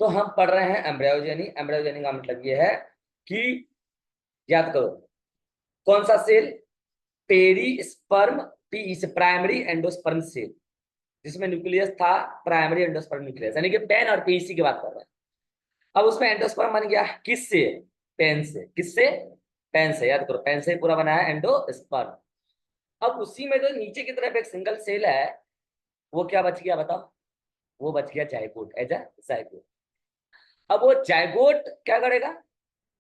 तो हम पढ़ रहे हैं एम्ब्रायोजेनी। एम्ब्रायोजेनी का मतलब ये है कि याद करो कौन सा सेल, पेरिस्पर्म, पी से प्राइमरी एंडोस्पर्म सेल, जिसमें न्यूक्लियस था प्राइमरी एंडोस्पर्म न्यूक्लियस, यानी कि पेन और पीसी की बात कर रहे हैं। अब उसमें एंडोस्पर्म बन गया किससे, पेन से। किससे, पेन से। याद करो पेन से ही पूरा बना है एंडोस्पर्म। अब उसी में जो नीचे की तरफ एक सिंगल सेल है, वो क्या बच गया बताओ, वो बच गया जाइगोट, एज अ जाइगोट। अब वो जाइगोट क्या करेगा,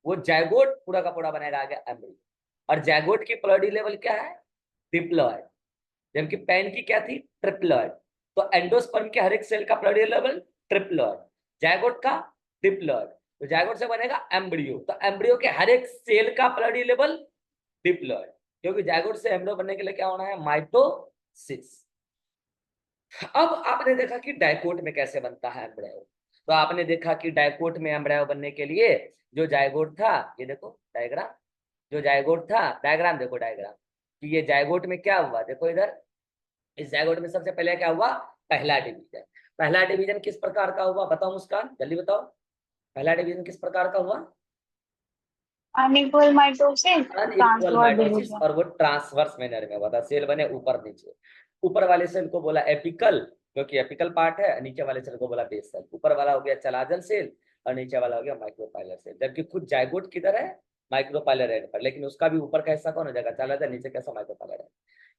वो जाइगोट पूरा का पूरा बनेगा आगे एम्ब्रियो। और जाइगोट की प्लॉइडी लेवल क्या है, डिप्लॉइड, जबकि पेन की क्या थी, ट्रिप्लॉइड। तो एंडोस्पर्म के हर एक सेल का प्लॉइडी लेवल ट्रिप्लॉइड, जाइगोट का डिप्लॉइड। तो जाइगोट से बनेगा एम्ब्रियो, तो एम्ब्रियो के हर एक सेल का प्लॉइडी लेवल डिप्लॉइड, क्योंकि जाइगोट से एम्ब्रियो बनने के लिए क्या होना है, माइटोसिस। अब आपने देखा कि डाइकोट में कैसे बनता है एम्ब्रियो। तो आपने देखा कि डाइकोट में एम्ब्रियो बनने के लिए जो जाइगोट था, ये देखो डायग्राम, जो जाइगोट था, डायग्राम देखो डायग्राम, कि ये जाइगोट में क्या हुआ, देखो इधर इस जाइगोट में सबसे पहले क्या हुआ, पहला डिवीजन। पहला डिवीजन किस प्रकार का हुआ बताओ मुस्कान, जल्दी बताओ, पहला डिवीजन किस प्रकार का हुआ, unequal mitosis, unequal transverse mitosis, division. और वो ट्रांसवर्स मैनर में हुआ था, सेल बने ऊपर नीचे। ऊपर वाले सेल को बोला एपिकल, क्योंकि एपिकल पार्ट है, नीचे वाले सेल को बोला बेसल। ऊपर वाला हो गया चलाजल सेल और नीचे वाला हो गया माइक्रोपाइलर सेल। जबकि खुद जाइगोट किधर है, माइक्रोपाइलर एंड पर, लेकिन उसका भी ऊपर का हिस्सा कौन हो जाएगा, चलाजल, नीचे कैसा माइक्रोपाइलर है।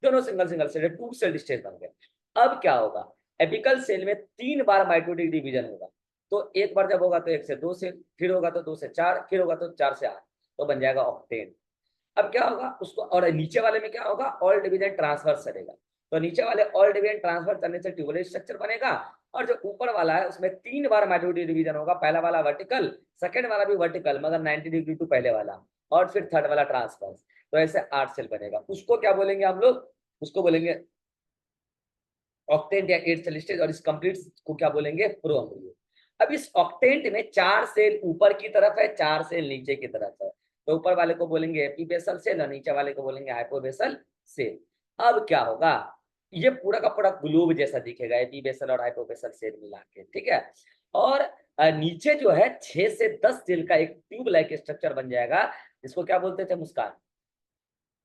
दोनों single single cell, two cell stage बन गए। अब क्या होगा, एपिकल सेल में 3 बार माइटोटिक डिवीजन होगा। तो एक बार जब होगा तो 1 से 2 सेल, फिर होगा तो 2 से 4, फिर होगा तो 4 से 8, तो बन जाएगा ऑक्टेन। अब क्या होगा उसको, और नीचे वाले में क्या होगा, ऑल डिवीजन ट्रांसफर चलेगा। तो नीचे वाले ऑल डिवीजन ट्रांसफर करने से ट्यूबुलर स्ट्रक्चर बनेगा। और जो ऊपर वाला है उसमें 3 बार माइटोटिक डिवीजन होगा, पहला वाला वर्टिकल, सेकंड वाला भी वर्टिकल मगर 90 डिग्री टू पहले वाला, और फिर थर्ड वाला ट्रांसफर। तो ऐसे 8 सेल बनेगा। उसको क्या बोलेंगे हम लोग, उसको बोलेंगे ऑक्टेंट या 8 सेल स्टेज, और इस कंप्लीट को क्या बोलेंगे, प्रोएम्ब्रियो। अब इस ऑक्टेंट में 4 सेल ऊपर की तरफ है, 4 सेल नीचे की तरफ है। तो ऊपर वाले को बोलेंगे एपीबेसल सेल और नीचे वाले को बोलेंगे हाइपोबेसल सेल। अब क्या होगा, ये पूरा का पूरा ग्लोब जैसा दिखेगा, एपीबेसल और हाइपोबेसल सेल मिला के, ठीक है। और नीचे जो है 6 से 10 सेल का एक ट्यूब लाइक स्ट्रक्चर बन जाएगा, जिसको क्या बोलते थे मुस्कान,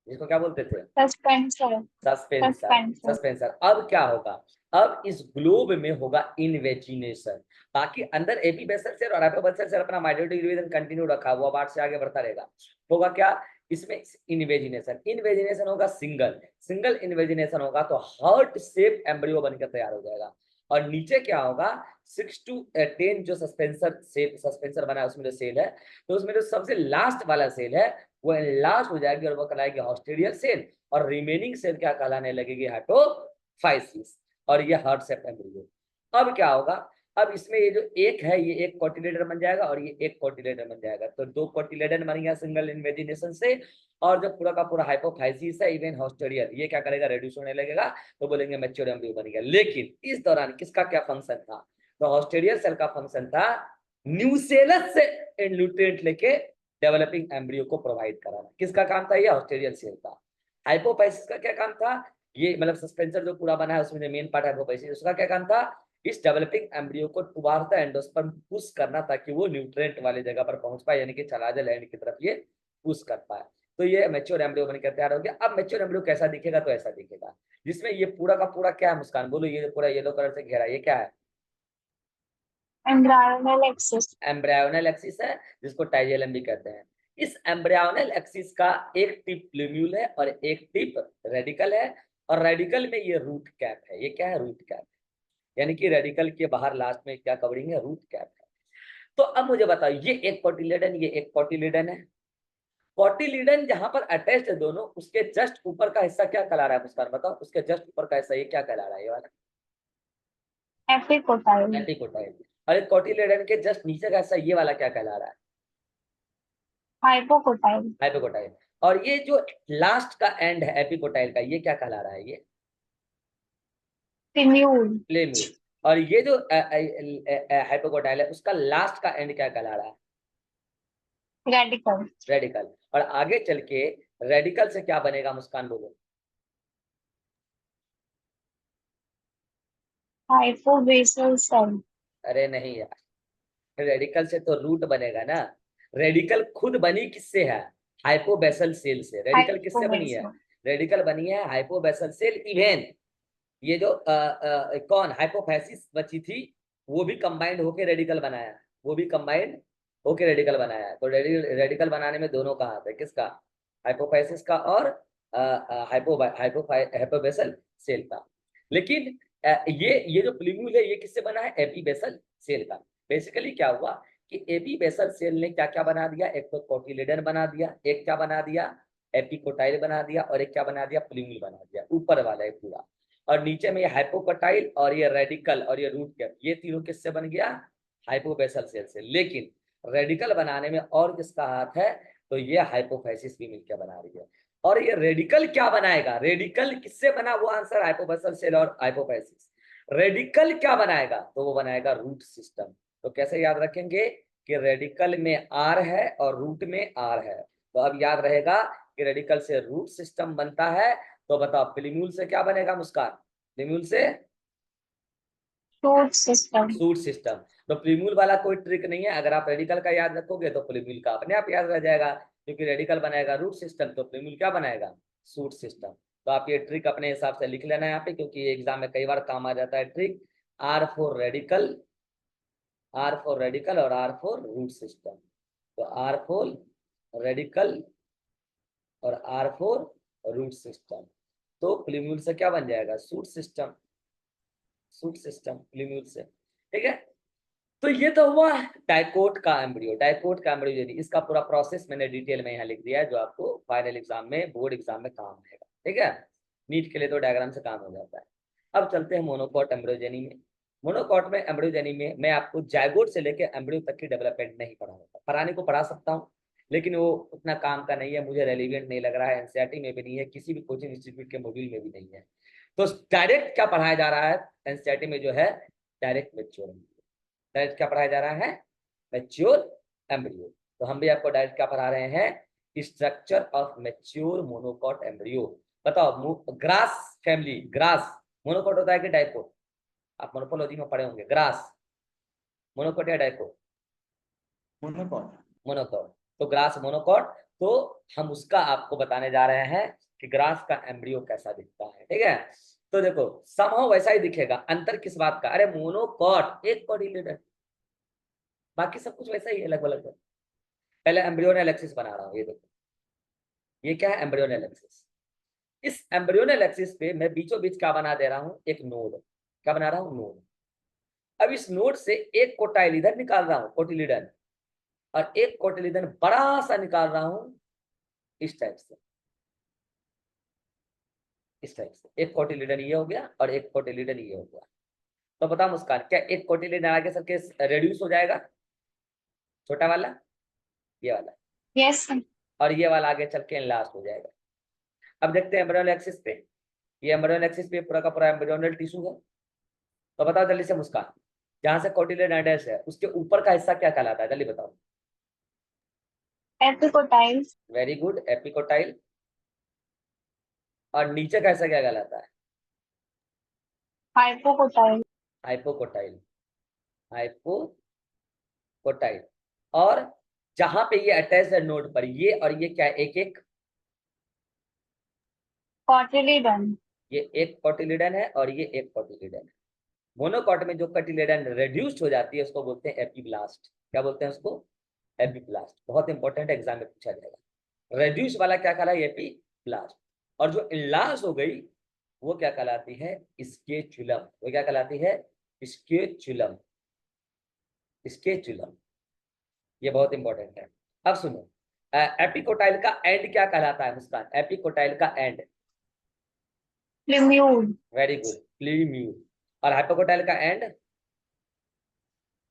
जिसको क्या बोलते थे, सस्पेंसर। सस्पेंसर। सस्पेंसर। सस्पेंसर। अब क्या होगा, अब इस ग्लोब में होगा इन्वेजिनेशन। बाकी अंदर एपीबेसल सेल और हाइपोबेसल सेल अपना माइटोटिक डिवीजन कंटिन्यू रखा हुआ, बाढ़ से आगे बढ़ता रहेगा। होगा क्या, इसमें इन्वेजिनेशन, इन्वेजिनेशन होगा सिंगल, सिंगल इन्वेजिनेशन होगा तो हार्ट शेप एम्ब्रियो बनकर तैयार हो जाएगा। और नीचे क्या होगा, 6 to 10 जो सस्पेंसर सेल, सस्पेंसर बना है उसमें जो सेल है, तो उसमें जो सबसे लास्ट वाला सेल है वो लास्ट हो जाएगी और वो कहलाएगी हॉस्टेरियल सेल, और रिमेनिंग सेल क्या कहलाने लगेगी, हाइपोफाइसिस। और ये हार्ट शेप एम्ब्रियो। अब क्या होगा, अब इसमें ये जो एक है ये एक कोटिलेडर बन जाएगा और ये एक कोटिलेडर बन जाएगा, तो 2 कोटिलेडर बन गया सिंगल इन्वेजिनेशन से। और जो पूरा का पूरा हाइपोफाइसिस है इवन हॉस्टेरियल, ये क्या करेगा, रेड्यूस होने लगेगा, तो बोलेंगे मैच्योर एम्ब्रियो बन गया। लेकिन इस दौरान किसका क्या फंक्शन था, तो हॉस्टेरियल सेल का फंक्शन था न्यूसेलस से न्यूट्रिएंट लेके डेवलपिंग एम्ब्रियो को प्रोवाइड कराना। किसका काम था, ये हॉस्टेरियल सेल का। हाइपोफाइसिस का क्या काम था, ये मतलब सस्पेंसर जो पूरा बना है उसमें जो मेन पार्ट है हाइपोफाइसिस, उसका क्या काम था, इस डेवलपिंग एम्ब्रियो को टुवार्ड द एंडोस्पर्म पुश करना, ताकि वो न्यूट्रिएंट वाले जगह पर पहुंच पाए, यानी कि चलाजल एंड की तरफ ये पुश कर पाए। तो ये मैच्योर एम्ब्रियो बनकर तैयार हो गया। अब मैच्योर एम्ब्रियो कैसा दिखेगा, तो ऐसा दिखेगा, जिसमें ये पूरा का पूरा क्या है मुस्कान, बोलो, ये पूरा येलो कलर से घेरा, ये क्या है, एम्ब्रायोनल एक्सिस। एम्ब्रायोनल एक्सिस है, जिसको टाइजेलम भी कहते हैं। इस एम्ब्रायोनल एक्सिस का एक टिप प्लूम्यूल है और एक टिप रेडिकल है, और रेडिकल में ये रूट कैप है। ये क्या है, रूट कैप, यानी कि रेडिकल के बाहर लास्ट में क्या कवरिंग है, रूट कैप है। तो अब मुझे बताओ, ये एक कोटिलेडन, ये एक कोटिलेडन है। कोटिलीडन जहां पर अटैच्ड है दोनों, उसके जस्ट ऊपर का हिस्सा क्या कहला रहा है मुस्कान, बताओ, उसके जस्ट ऊपर का हिस्सा ये क्या कहला रहा है, ये वाला एपिकोटाइल। एपिकोटाइल। और एक कोटिलीडन के जस्ट नीचे का हिस्सा ये वाला क्या कहला रहा है, हाइपोकोटाइल। हाइपोकोटाइल। और ये जो लास्ट का एंड है एपिकोटाइल का, ये क्या कहला रहा है, ये पिन्यूल। प्लेम्यूल। और ये जो हाइपोकोटाइल है उसका लास्ट का एंड क्या कहला रहा है, रेडिकल। रेडिकल। और आगे चल के रेडिकल से क्या बनेगा मुस्कान, बोलो, हाइपोबेसल सेल। अरे नहीं यार, रेडिकल से तो रूट बनेगा ना। रेडिकल खुद बनी किससे है? हाइपोबेसल सेल से। रेडिकल किससे बनी है? हाइपोबेसल। रेडिकल बनी है हाइपोबेसल सेल। इवेन ये जो कौन हाइपोफाइसिस बची थी, वो भी कंबाइंड होके रेडिकल बनाया, वो भी कंबाइंड होके रेडिकल बनाया। तो रेडिकल बनाने में दोनों का हाथ है, किसका? हाइपोफाइसिस का और हाइपोबेसल सेल का। लेकिन ये जो प्लीम्यूल है ये किससे बना है? एपीबेसल सेल का। बेसिकली क्या हुआ कि एपीबेसल सेल ने क्या क्या बना दिया? एक तो कोटिलेडन बना दिया, एक क्या बना दिया? एपिकोटाइल बना दिया, और एक क्या बना दिया? प्लीम्यूल बना दिया, ऊपर वाला है पूरा। और नीचे में ये हाइपोकोटाइल और ये रेडिकल और ये रूट कैप, ये तीनों किससे बन गया? हाइपोबेसल सेल से। लेकिन रेडिकल बनाने में और किसका हाथ है? तो ये हाइपोफाइसिस भी मिलकर बना रही है। और ये रेडिकल क्या बनाएगा? रेडिकल किससे बना? वो आंसर हाइपोबेसल सेल और हाइपोफाइसिस। रेडिकल क्या बनाएगा? तो वो बनाएगा रूट सिस्टम। तो कैसे याद रखेंगे कि रेडिकल में आर है और रूट में आर है। तो अब याद रहेगा कि रेडिकल से रूट सिस्टम बनता है। तो बताओ प्लीम्यूल से क्या बनेगा मुस्कान? प्लीम्यूल से रूट सिस्टम। Shoot system. तो प्लीम्यूल वाला कोई ट्रिक नहीं है, अगर आप रेडिकल का याद रखोगे तो प्लीम्यूल का अपने आप याद रह जाएगा, क्योंकि रेडिकल बनाएगा रूट सिस्टम तो प्लीम्यूल क्या बनाएगा? Shoot system. तो आप ये ट्रिक अपने हिसाब से लिख लेना यहाँ पे, क्योंकि ये एग्जाम में कई बार काम आ जाता है trick. R for radical, R for radical और आर फॉर रूट सिस्टम। तो आर फॉर रेडिकल और आर फॉर रूट सिस्टम। तो प्लीम्यूल से क्या बन जाएगा? Shoot system. Shoot system plumule से, ठीक है। तो ये तो हुआ डाइकोट का एम्ब्रियो। डाइकोट का एम्ब्रियो यदि इसका पूरा प्रोसेस मैंने डिटेल में यहाँ लिख दिया है, जो आपको फाइनल एग्जाम में, बोर्ड एग्जाम में काम आएगा, ठीक है। नीट के लिए तो डायग्राम से काम हो जाता है। अब चलते हैं मोनोकॉट एम्ब्रियोजेनी में। मोनोकॉट में एम्ब्रियोजेनी में मैं आपको जायगोट से लेकर एम्ब्रियो तक की डेवलपमेंट नहीं पढ़ाऊंगा। पढ़ाने को पढ़ा सकता हूँ, लेकिन वो उतना काम का नहीं है, मुझे रेलिवेंट नहीं लग रहा है, एनसीईआरटी में भी नहीं है, किसी भी कोचिंग इंस्टीट्यूट के मॉड्यूल में भी नहीं है। तो डायरेक्ट क्या पढ़ाया जा रहा है एनसीईआरटी में जो है? Direct mature. डायरेक्ट क्या पढ़ाया जा रहा है? Mature embryo. तो हम भी आपको डायरेक्ट क्या पढ़ा रहे हैं? Structure of mature monocot embryo. बताओ ग्रास फैमिली, ग्रास मोनोकॉट होता है कि डाइकोट? आप मोनोपोलॉजी में पढ़े होंगे। ग्रास मोनोकॉट या डाइकोट? मोनोकॉट। मोनोकॉट। तो ग्रास मोनोकॉट। तो हम उसका आपको बताने जा रहे हैं कि ग्रास का एम्ब्रियो कैसा दिखता है, ठीक है। तो देखो समहाउ वैसा ही दिखेगा। अंतर किस बात का? अरे मोनोकॉट एक कोटिलेडन, बाकी सब कुछ वैसा ही है लगभग लगभग। पहले एम्ब्रियोनल एक्सिस बना रहा हूँ, ये देखो ये क्या है? Embryonal axis. इस एम्ब्रियोनल एक्सिस पे मैं बीचों बीच क्या बना दे रहा हूँ? एक नोड। क्या बना रहा हूँ? नोड। अब इस नोड से एक कोटाइल इधर निकाल रहा हूँ, कोटिलिडन, और एक कोटिलिडन बड़ा सा निकाल रहा हूँ इस टाइप से, इस टाइप से। एक कोटिलिडन ये हो गया और एक कोटिलिडन ये हो गया। तो बता मुस्कान, क्या एक कोटिलिडन आगे सर के रेड्यूस हो जाएगा? छोटा वाला, ये वाला, यस। और ये वाला आगे चल के लास्ट हो जाएगा। अब देखते हैं एम्ब्रियोनल एक्सिस पे। ये एम्ब्रियोनल एक्सिस पे पूरा का पूरा एम्ब्रियोनल टिश्यू है। तो बताओ जल्दी से मुस्कान, जहां से कोटिलिडन अटैच है उसके ऊपर का हिस्सा क्या कहलाता है? जल्दी बताओ। एपिकोटाइल। Very good, epicotyl. और नीचे का हिस्सा क्या कहलाता है? हाइपोकोटाइल। हाइपोकोटाइल। हाइपोकोटाइल। और जहां पे ये अटैच है नोड पर, ये और ये क्या है? एक एक, कॉटिलिडन। ये एक कोटिलिडन है और ये एक कोटिलिडन है। मोनोकॉट में जो कोटिलिडन रेड्यूस्ड हो जाती है उसको बोलते हैं एपिब्लास्ट। क्या बोलते हैं उसको? एपिब्लास्ट। बहुत इंपॉर्टेंट एग्जाम में पूछा जाएगा। रेड्यूस वाला क्या कहलाता है? एपिब्लास्ट। और जो इनलार्ज हो गई वो क्या कहलाती है? स्केचुलम। वो क्या कहलाती है? स्केचुलम। स्केचुलम, ये बहुत इंपॉर्टेंट है। अब सुनो, एपिकोटाइल का एंड क्या कहलाता है मुस्कान? एपिकोटाइल का एंड? प्लीम्यूल। Very good, प्लीम्यूल। और हाइपोकोटाइल का एंड?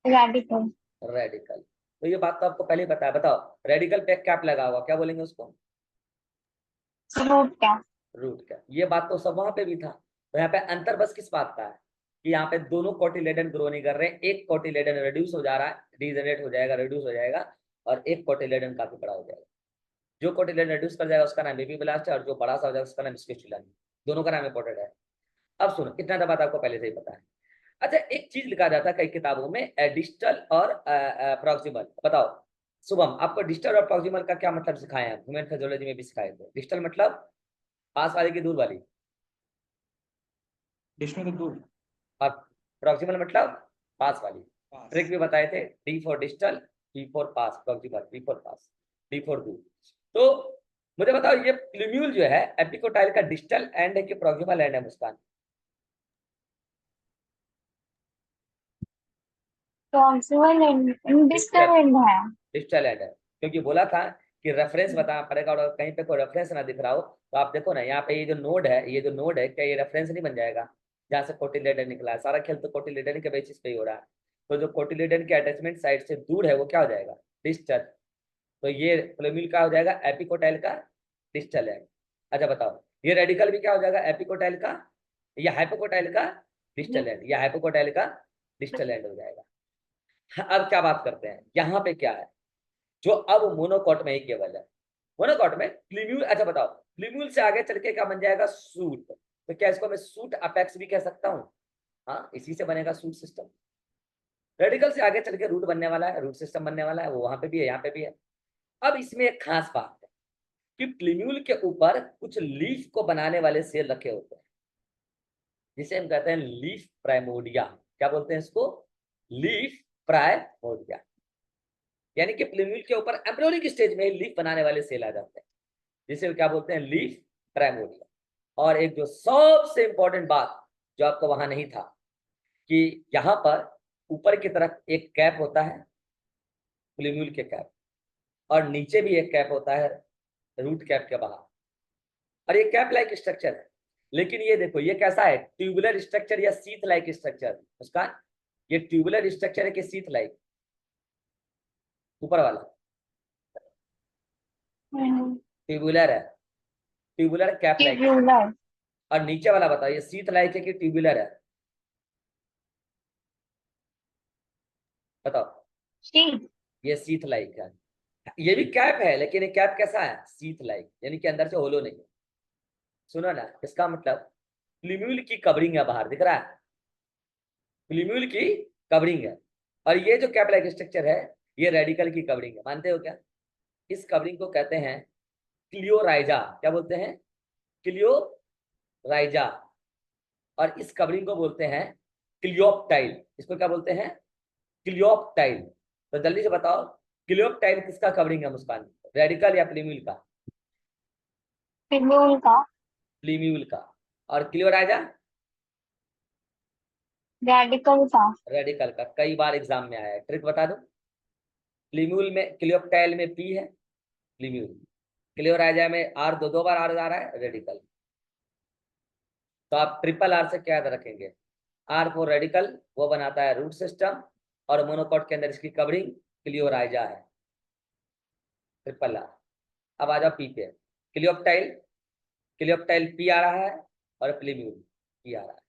रेडिकल। रेडिकल। तो ये बात तो आपको पहले ही पता है। बताओ रेडिकल पे कैप लगा हुआ क्या बोलेंगे उसको? Root cap. Root cap. ये बात तो सब वहां पे भी था। तो यहाँ पे अंतर बस किस बात का है कि यहाँ पे दोनों कोटिलेडन ग्रो नहीं कर रहे हैं। एक कोटिलेडन रिड्यूस हो जा रहा है, डीजनरेट हो जाएगा, रिड्यूस हो जाएगा, और एक कोटिलेडन काफी बड़ा हो जाएगा। जो कोटिलेडन रिड्यूस कर जाएगा उसका नाम एपिब्लास्ट है, और जो बड़ा सा हो जाएगा उसका नाम स्केचुलम है। दोनों का नाम इंपॉर्टेंट है। अब सुनो, इतना तो बात आपको पहले से ही पता है। अच्छा, एक चीज लिखा जाता है कई किताबों में, डिजिटल और प्रॉक्सिमल। बताओ शुभम, आपको डिजिटल और प्रॉक्सिमल का क्या मतलब सिखाए हैं? ह्यूमन फिजियोलॉजी में भी सिखाए थे। डिजिटल मतलब पास वाली की दूर वाली, डिश में तो दूर। और प्रॉक्सिमल मतलब पास वाली। पास। ट्रिक भी बताए थे, D for digital, P for pass, proximal P for pass, D for दूर। तो मुझे बताओ, ये प्लूम्यूल जो है एपिकोटाइल का डिजिटल एंड है कि प्रॉक्सिमल एंड है मुस्कान? प्रॉक्सिमल एंड डिस्टल एंड है। डिजिटल एंड है, क्योंकि बोला था कि रेफरेंस बताना पड़ेगा, और कहीं पे कोई रेफरेंस ना दिख रहा हो तो आप देखो ना, यहाँ पे ये जो नोड है, ये जो नोड है, क्या ये रेफरेंस नहीं बन जाएगा? जहाँ से कोटिलेडन निकला है, सारा खेल तो कोटिलेडन के बेसिस पे ही हो रहा है। तो जो कोटिलेडन के अटैचमेंट साइड से दूर है वो क्या हो जाएगा? डिजिटल। तो ये प्लूम्यूल का हो जाएगा एपिकोटाइल का डिजिटल एंड। अच्छा बताओ, ये रेडिकल भी क्या हो जाएगा? एपिकोटाइल का या हाइपोकोटाइल का डिजिटल एंड, या हाइपोकोटाइल का डिजिटल एंड हो जाएगा। अब क्या बात करते हैं, यहाँ पे क्या है जो अब मोनोकॉट में ही केवल है? मोनोकॉट में प्लूम्यूल। अच्छा बताओ, प्लूम्यूल से आगे चल के क्या बन जाएगा? सूट। तो क्या इसको मैं सूट अपेक्स भी कह सकता हूँ? हाँ, इसी से बनेगा सूट सिस्टम। रेडिकल से आगे चल के रूट बनने वाला है, रूट सिस्टम बनने वाला है, वो वहां पे भी है, यहाँ पे भी है। अब इसमें एक खास बात है कि प्लूम्यूल के ऊपर कुछ लीफ को बनाने वाले सेल रखे होते हैं, जिसे हम कहते हैं लीफ प्राइमोडिया। क्या बोलते हैं इसको? Leaf primordia. यानी कि प्लूम्यूल के ऊपर एम्ब्रियोनिक स्टेज में लीफ बनाने वाले सेल आ जाते हैं, जिसे क्या बोलते हैं? Leaf primordia. और एक जो सबसे इंपॉर्टेंट बात जो आपको वहां नहीं था, कि यहाँ पर ऊपर की तरफ एक कैप होता है, प्लूम्यूल के कैप, और नीचे भी एक कैप होता है रूट कैप के बाहर, और ये कैप लाइक स्ट्रक्चर है। लेकिन ये देखो, ये कैसा है? ट्यूबुलर स्ट्रक्चर या सीथ लाइक स्ट्रक्चर? उसका ये ट्यूबुलर स्ट्रक्चर है कि सीथ लाइक? ऊपर वाला ट्यूबुलर है, ट्यूबुलर कैप लाइक। ट्यूबुलर। और नीचे वाला बताओ, ये सीथ लाइक है कि ट्यूबुलर है? बताओ। शीट। ये सीथ लाइक है। ये भी कैप है, लेकिन ये कैप कैसा है? सीथ लाइक, यानी कि अंदर से होलो नहीं है। सुनो ना, इसका मतलब प्लूम्यूल की कवरिंग है, बाहर दिख रहा है, प्लूम्यूल की कवरिंग है। और ये जो कैप लाइक स्ट्रक्चर है, ये रेडिकल की कवरिंग है। मानते हो क्या? इस कवरिंग को कहते हैं क्लियोराइजा। क्या बोलते हैं? क्लियोराइजा। और इस कवरिंग को बोलते हैं क्लियोप्टाइल। इसको क्या बोलते हैं? क्लियोप्टाइल। तो जल्दी से बताओ, क्लियोप्टाइल किसका कवरिंग है मुस्कान? रेडिकल या प्लूम्यूल का? ट्यूबुल का। प्लूम्यूल का। और क्लियोराइजा? रेडिकल का। रेडिकल का। कई बार एग्जाम में आया है, ट्रिक बता दो। प्लूम्यूल में, क्लियोप्टाइल में पी है, प्लूम्यूल। क्लियोराइजा में आर, दो बार आर आ रहा है, रेडिकल। तो आप ट्रिपल आर से क्या याद रखेंगे? आर फॉर रेडिकल, वो बनाता है रूट सिस्टम, और मोनोकॉट के अंदर इसकी कवरिंग क्लियोराइजा है, ट्रिपल आर। अब आ जाओ पी पे। क्लियोप्टाइल, क्लियोप्टाइल पी आ रहा है, और प्लूम्यूल पी आ रहा है।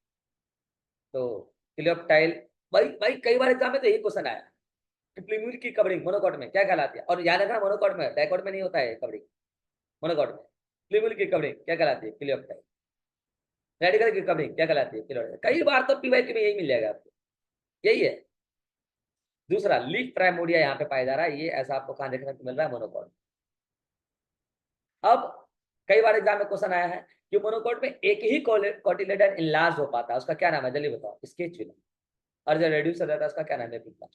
तो क्लियोप्टाइल, भाई भाई कई बार एग्जाम में तो यही क्वेश्चन आया कि प्लूम्यूल की कवरिंग मोनोकॉट में क्या कहलाती है? और याद रखना, मोनोकॉट में, डाइकॉट में नहीं होता है कवरिंग। मोनोकॉट में प्लूम्यूल की कवरिंग क्या कहलाती है? क्लियोप्टाइल। रेडिकल की कवरिंग क्या कहलाती है? क्लियोप्टाइल। कई बार तो पीवाईक्यू में यही मिल जाएगा आपको, यही है। दूसरा, लीफ प्राइमोडिया यहाँ पे पाया जा रहा है, ये ऐसा आपको कहाँ देखने को मिल रहा है? मोनोकॉट। अब कई बार एग्जाम में क्वेश्चन आया है कि मोनोकॉट में एक ही कोटिलेडन इनलार्ज हो पाता है, उसका क्या नाम है? जल्दी बताओ। स्केचुला। और जो रेड्यूस हो जाता है उसका क्या नाम है? पिपला।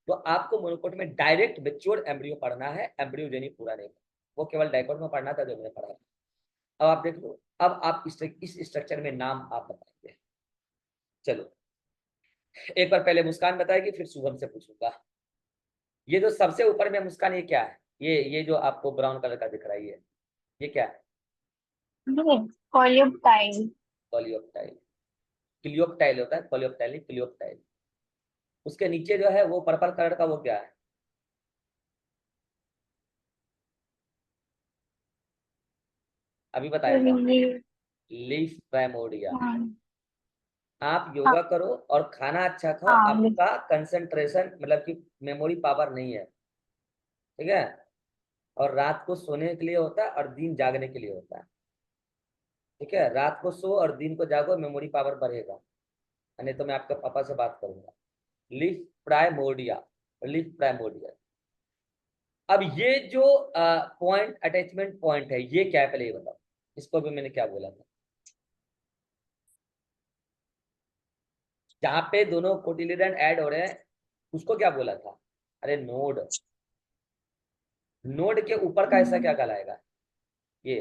तो आपको मोनोकॉट में डायरेक्ट मैच्योर एम्ब्रियो पढ़ना है, एम्ब्रियोजेनी पूरा नहीं, वो केवल डाइकोट में पढ़ना था जो मैंने पढ़ा। अब आप देख लो, अब आप इस स्ट्रक्चर में नाम आप बताएंगे। चलो, एक बार पहले मुस्कान बताएगी, फिर शुभम से पूछूंगा। ये जो सबसे ऊपर में मुस्कान, ये क्या है? ये जो आपको ब्राउन कलर का दिख रहा है, ये क्या है? कॉलियोप्टाइल। कॉलियोप्टाइल। क्लियोप्टाइल होता है, कॉलियोप्टाइल नहीं, क्लियोप्टाइल। उसके नीचे जो है वो पर्पल कलर का, वो क्या है? अभी बताया था, लीफ प्राइमोडिया। आप योगा करो और खाना अच्छा खाओ, हाँ। आपका कंसंट्रेशन मतलब कि मेमोरी पावर नहीं है, ठीक है? और रात को सोने के लिए होता है और दिन जागने के लिए होता है, ठीक है? रात को सो और दिन को जागो, मेमोरी पावर बढ़ेगा। नहीं तो मैं आपके पापा से बात करूंगा। Leaf primordia, leaf primordia. अब ये जो पॉइंट अटैचमेंट पॉइंट है, ये क्या है पहले ये बताओ। इसको भी मैंने क्या बोला था, जहां पे दोनों कोटिलिडन ऐड हो रहे हैं उसको क्या बोला था? अरे नोड। नोड के ऊपर का हिस्सा क्या कहलाएगा? ये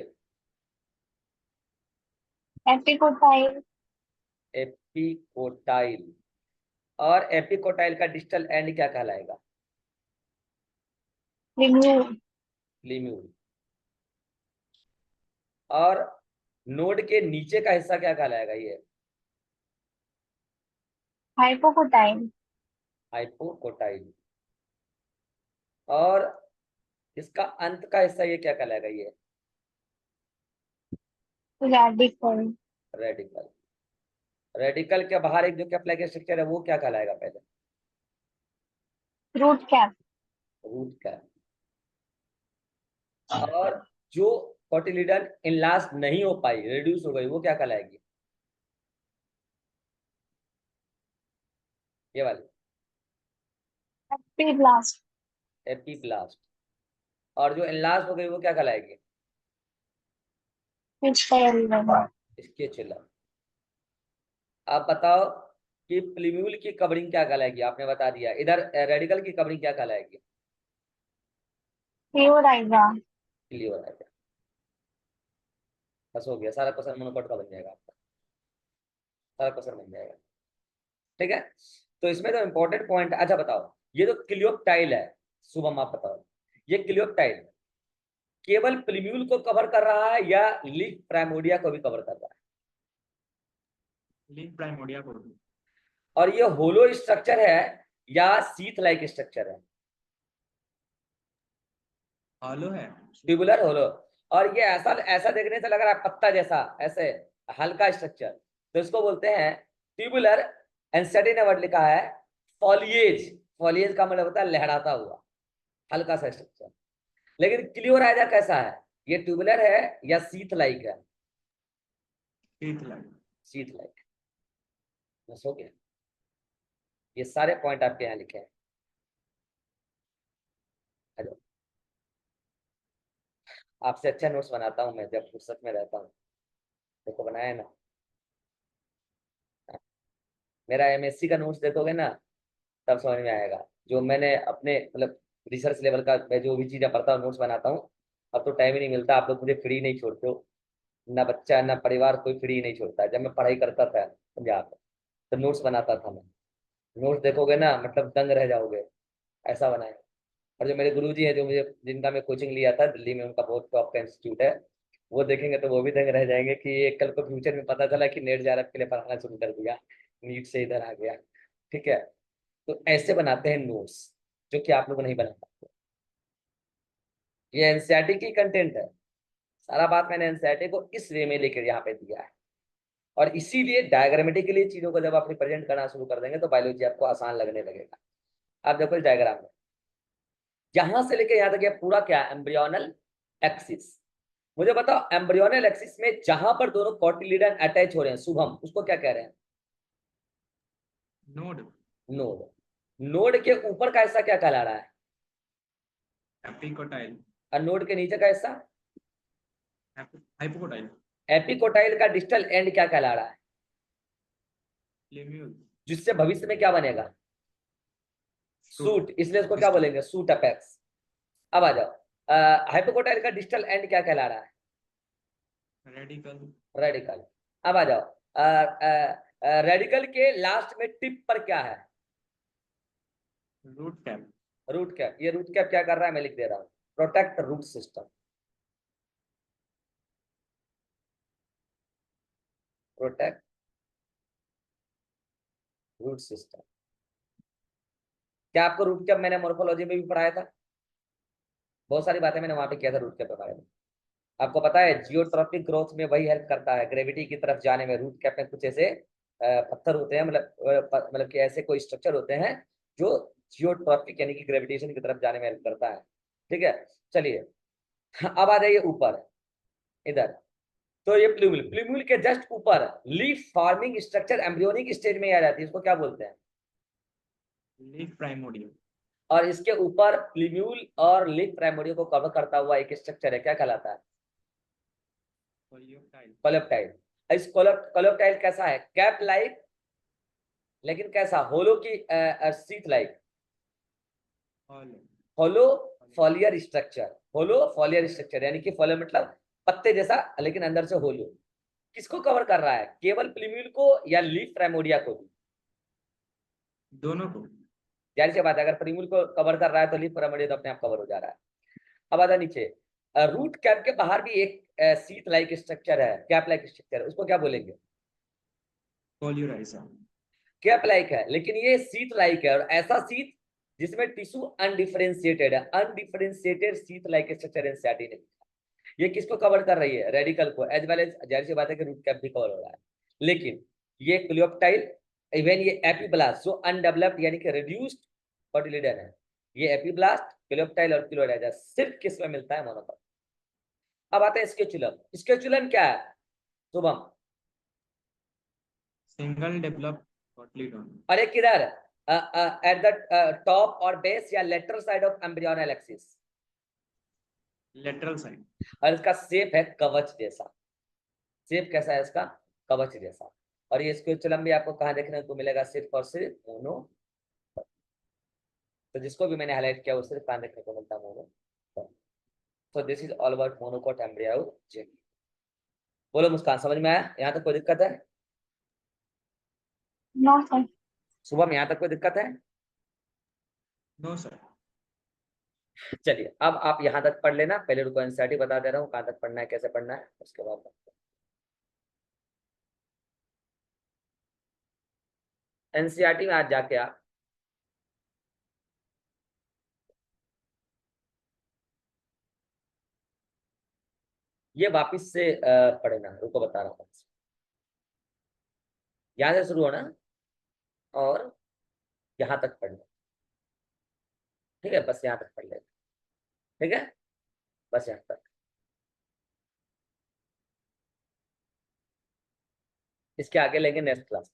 एपिकोटाइल। एपिकोटाइल। और एपिकोटाइल का डिस्टल एंड क्या कहलाएगा? लिम्यूल। लिम्यूल। और नोड के नीचे का हिस्सा क्या कहलाएगा? ये हाइपोकोटाइल। हाइपोकोटाइल। और इसका अंत का हिस्सा ये क्या कहलाएगा? ये रेडिकल। रेडिकल। रेडिकल के बाहर एक जो कैप्लाइक स्ट्रक्चर है वो क्या कहलाएगा पहले? Root cap. Root cap. और जो कोटिलिडन इनलास्ट नहीं हो पाई, रिड्यूस हो गई, वो क्या कहलाएगी? ये वाली एपिब्लास्ट। एपीब्लास्ट। और जो इनलास्ट हो गई वो क्या कहलाएगी? स्पाइरल। इसके चिल्ला। आप बताओ कि प्लीम्यूल की कवरिंग क्या कहलाएगी? आपने बता दिया। इधर रेडिकल की कवरिंग क्या कहलाएगी? क्लियोराइजा। क्लियर। बस हो गया, सारा क्वेश्चन मोनोकोट का बन जाएगा आपका, सारा क्वेश्चन बन जाएगा। ठीक है, तो इसमें तो इंपॉर्टेंट पॉइंट। अच्छा बताओ, ये तो क्लियोप्टाइल है, शुभम आप बताओ, ये क्लियोप्टाइल केवल प्लीम्यूल को कवर कर रहा है या लीफ प्राइमोर्डिया को भी कवर कर रहा है? लीफ प्राइमोर्डिया को भी। और ये होलो स्ट्रक्चर है या सीथ लाइक स्ट्रक्चर है? हॉलो है। ट्यूबुलर होलो। और ये ऐसा ऐसा देखने से लग रहा है पत्ता जैसा, ऐसे हल्का स्ट्रक्चर, तो इसको बोलते हैं ट्यूबुलर। एंसेटी ने वर्ड लिखा है फॉलिएज। फॉलिएज का मतलब होता है लहराता हुआ हल्का सा स्ट्रक्चर। लेकिन क्लियोराइजा कैसा है? ये ट्यूबुलर है या सीथ लाइक है? शीत लाइट। Sheath like. बस हो गया, ये सारे पॉइंट आपके यहाँ लिखे हैं। आ जाओ। आपसे अच्छा नोट्स बनाता हूँ मैं जब फुर्सत में रहता हूँ। देखो बनाया ना, मेरा एमएससी का नोट्स देखोगे ना तब समझ में आएगा। जो मैंने अपने मतलब रिसर्च लेवल का मैं जो भी चीजें पढ़ता हूँ नोट्स बनाता हूँ। अब तो टाइम ही नहीं मिलता, आप लोग मुझे फ्री नहीं छोड़ते हो, ना बच्चा ना परिवार कोई फ्री नहीं छोड़ता है। जब मैं पढ़ाई करता था पंजाब में तो नोट्स बनाता था मैं। नोट्स देखोगे ना मतलब दंग रह जाओगे, ऐसा बनाए। और जो मेरे गुरुजी हैं, जो मुझे जिनका मैं कोचिंग लिया था दिल्ली में, उनका बहुत टॉप का इंस्टीट्यूट है, वो देखेंगे तो वो भी दंग रह जाएंगे कि ये कल को फ्यूचर में पता चला कि नेट JRF के लिए पढ़ाना शुरू कर दिया, नीट से इधर आ गया। ठीक है, तो ऐसे बनाते हैं नोट्स, जो कि आप लोग नहीं बना पाते। ये एनसीईआरटी की कंटेंट है, सारा बात मैंने एनसीईआरटी को इस वे में लेकर यहाँ पे दिया है। और इसीलिए डायग्रामेटिकली चीजों को जब आप रिप्रेजेंट करना शुरू कर देंगे तो बायोलॉजी आपको आसान लगने लगेगा। आप देखो इस डायग्राम में, यहां से लेके यहाँ तक ये पूरा क्या है? Embryonal axis. मुझे बताओ एम्ब्रियोनल एक्सिस में जहां पर दोनों कॉटिलिडन अटैच हो रहे हैं, शुभम, उसको क्या कह रहे हैं? नोड। नोड। नोड के ऊपर का हिस्सा क्या कहला रहा है? एपिकोटाइल। और नोड के नीचे का हिस्सा? हाइपोकोटाइल। एपिकोटाइल का डिस्टल एंड क्या कहला रहा है? लिम्यूल। जिससे भविष्य में क्या बनेगा? सूट, इसलिए इसको क्या बोलेंगे? Suit apex. अब आ जाओ, हाइपोकोटाइल का डिस्टल एंड क्या कहला रहा है? रेडिकल। रेडिकल। अब आ जाओ, रेडिकल के लास्ट में टिप पर क्या है? Root cap. Root cap. ये रूट कैप क्या कर रहा है? मैं लिख दे रहा हूँ, protect root system. Protect root system. क्या आपको रूट कैप मैंने मोर्फोलॉजी में भी पढ़ाया था? बहुत सारी बातें मैंने वहां पे किया था रूट कैप के बारे में। आपको पता है जियोट्रॉपिक ग्रोथ में वही हेल्प करता है, ग्रेविटी की तरफ जाने में। रूट कैप में कुछ ऐसे पत्थर होते हैं, मतलब कि ऐसे कोई स्ट्रक्चर होते हैं जो जियोट्रॉपिक यानी कि ग्रेविटेशन की तरफ जाने में हेल्प करता है। ठीक है, चलिए अब आ जाइए ऊपर इधर। तो ये प्लूम्यूल, प्लूम्यूल के जस्ट ऊपर leaf forming structure embryonic stage में आ जाती है, इसको क्या बोलते हैं? Leaf primordium. और इसके ऊपर प्लूम्यूल और लीफ प्राइमोडियम को कवर करता हुआ एक स्ट्रक्चर है, क्या कहलाता है? कोलियोप्टाइल। कोलेप्टाइल। इस कोलेप्टाइल कैसा है? कैप लाइक, लेकिन कैसा? होलो की सीट लाइक, हॉलो। होलो फॉलियर स्ट्रक्चर, होलो फॉलियर स्ट्रक्चर यानी कि फॉलियर मतलब पत्ते जैसा लेकिन अंदर से होलो। किसको कवर कर रहा है? केवल प्लूम्यूल को या लीफ प्राइमोडिया को भी? दोनों को। जाहिर सी बात है, अगर प्लूम्यूल को कवर कर रहा है तो लीफ प्राइमोडिया तो अपने आप कवर हो जा रहा है। अब आता नीचे, रूट कैप के बाहर भी एक सीट लाइक स्ट्रक्चर है, कैप लाइक स्ट्रक्चर, उसको क्या बोलेंगे? कोल्यूराइजा। कैप लाइक है लेकिन ये सीट लाइक है, और ऐसा सीट जिसमें टिश्यू अनडिफरेंशिएटेड है, undifferentiated seat like structure NCERT ने। ये किसको कवर कर रही है? रेडिकल को, एज वेल एज जाहिर सी बात है कि रूट कैप भी कवर हो रहा है। लेकिन ये क्लियोप्टाइल, इवन ये एपीब्लास्ट जो अनडेवलप्ड यानी कि रिड्यूस्ड कोटिलिडन है, ये एपीब्लास्ट, क्लियोप्टाइल और क्लोराइजा सिर्फ किस में मिलता है? मोनोकॉट। अब आते हैं स्केचुलम। स्केचुलम क्या है शुभम? Single develop cotyledon. अरे किधर? एट द टॉप और बेस या lateral side of embryonal axis, lateral side. और इसका शेप है कवच जैसा। शेप कैसा है इसका? कवच जैसा। और ये स्केचुलम भी आपको कहाँ देखने को मिलेगा? सिर्फ और सिर्फ मोनो। तो जिसको भी मैंने हाईलाइट किया वो सिर्फ कहाँ देखने को मिलता है? मोनो। तो this is all about monocot embryo. बोलो मुस्कान, समझ में आया? यहाँ तक कोई दिक्कत है? No sir. शुभम, यहाँ तक कोई दिक्कत है? No sir. चलिए अब आप यहाँ तक पढ़ लेना, पहले रुको एनसीईआरटी बता दे रहा हूँ कहाँ तक पढ़ना है, कैसे पढ़ना है, उसके बाद एनसीईआरटी में आज जाके आप ये वापिस से पढ़ना। रुको बता रहा हूँ, यहाँ से शुरू होना और यहाँ तक पढ़ना। ठीक है, बस यहाँ तक पढ़ लेना। ठीक है, बस यहाँ तक। इसके आगे लेंगे नेक्स्ट क्लास।